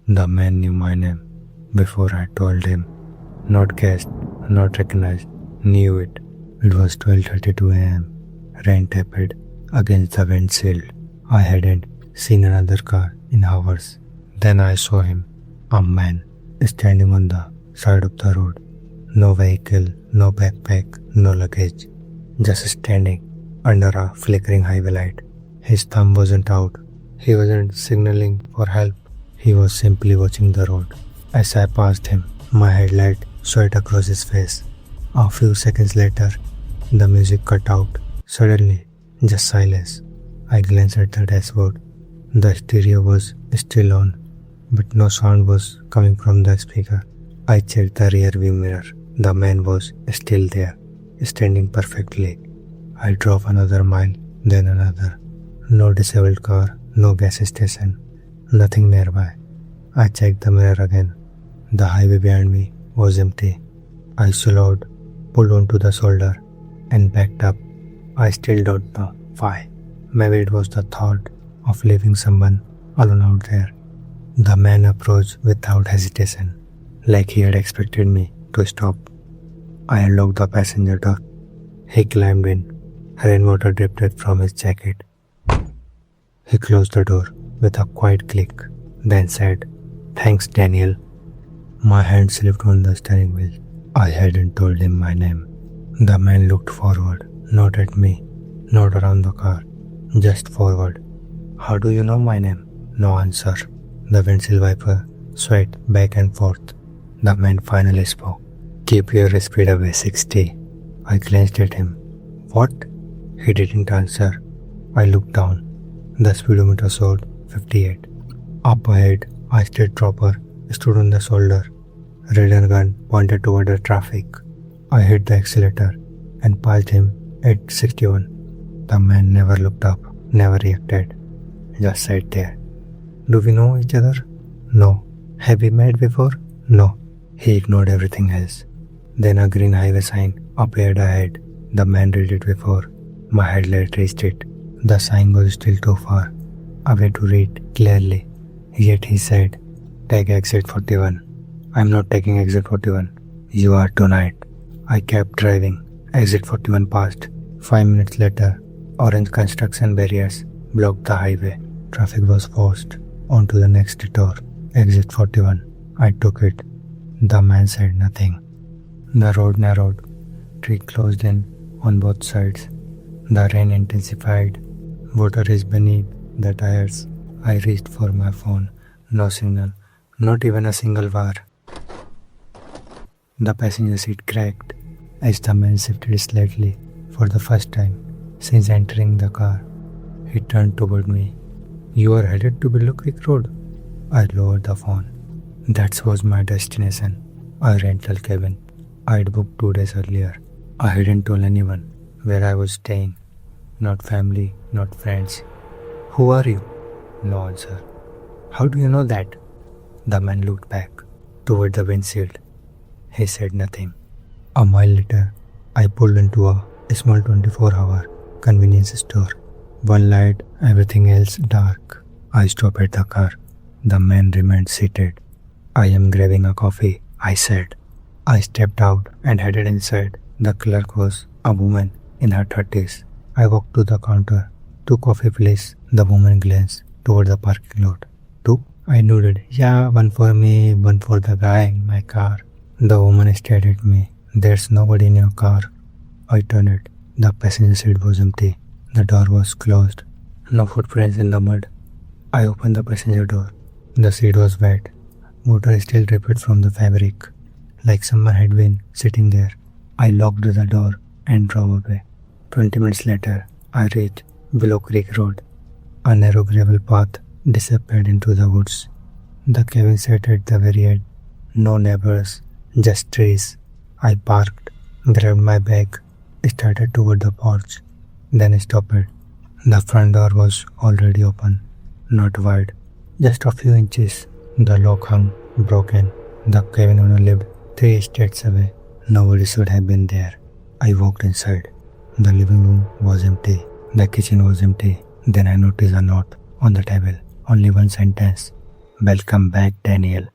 The man knew my name before I told him. Not guessed, not recognized, knew it. It was 12:32 a.m. Rain tapped against the windshield. I hadn't seen another car in hours. Then I saw him, a man, standing on the side of the road. No vehicle, no backpack, no luggage. Just standing under a flickering highway light. His thumb wasn't out. He wasn't signaling for help. He was simply watching the road. As I passed him, my headlight swept across his face. A few seconds later, the music cut out. Suddenly, just silence. I glanced at the dashboard. The stereo was still on, but no sound was coming from the speaker. I checked the rear view mirror. The man was still there, standing perfectly. I drove another mile, then another. No disabled car, no gas station, nothing nearby. I checked the mirror again. The highway behind me was empty. I slowed, pulled onto the shoulder, and backed up. I still don't know why. Maybe it was the thought of leaving someone alone out there. The man approached without hesitation, like he had expected me to stop. I unlocked the passenger door. He climbed in. Rainwater dripped from his jacket. He closed the door with a quiet click, then said, "Thanks, Daniel." My hand slipped on the steering wheel. I hadn't told him my name. The man looked forward, not at me, not around the car, just forward. "How do you know my name?" No answer. The windshield wiper swayed back and forth. The man finally spoke. "Keep your speed away, 60. I glanced at him. "What?" He didn't answer. I looked down. The speedometer showed 58. Up ahead, a state trooper stood on the shoulder. Radar gun pointed toward the traffic. I hit the accelerator and passed him at 61. The man never looked up, never reacted. Just sat there. "Do we know each other?" "No." "Have we met before?" "No." He ignored everything else. Then a green highway sign appeared ahead. The man read it before my headlight reached it. The sign was still too far away to read clearly. Yet he said, "Take exit 41. "I'm not taking exit 41. "You are tonight." I kept driving. Exit 41 passed. 5 minutes later, orange construction barriers blocked the highway. Traffic was forced onto the next detour. Exit 41. I took it. The man said nothing. The road narrowed. Trees closed in on both sides. The rain intensified. Water is beneath the tires. I reached for my phone. No signal. Not even a single wire. The passenger seat cracked as the man shifted slightly for the first time since entering the car. He turned toward me. "You are headed to Willow Creek Road." I lowered the phone. That was my destination. A rental cabin I'd booked 2 days earlier. I hadn't told anyone where I was staying. Not family, not friends. "Who are you?" No answer. "How do you know that?" The man looked back toward the windshield. He said nothing. A mile later, I pulled into a small 24-hour convenience store. One light, everything else dark. I stopped at the car. The man remained seated. "I am grabbing a coffee," I said. I stepped out and headed inside. The clerk was a woman in her 30s. I walked to the counter. "2 coffee, please." The woman glanced toward the parking lot. "2?" I nodded. "Yeah, one for me, one for the guy in my car." The woman stared at me. "There's nobody in your car." I turned it. The passenger seat was empty. The door was closed. No footprints in the mud. I opened the passenger door. The seat was wet. Water still dripped from the fabric, like someone had been sitting there. I locked the door and drove away. 20 minutes later, I reached Willow Creek Road. A narrow gravel path disappeared into the woods. The cabin sat at the very edge. No neighbors, just trees. I parked, grabbed my bag, started toward the porch, then stopped. The front door was already open, not wide, just a few inches. The lock hung broken. The cabin owner lived 3 states away. Nobody should have been there. I walked inside. The living room was empty. The kitchen was empty. Then I noticed a note on the table. Only one sentence. Welcome back, Daniel.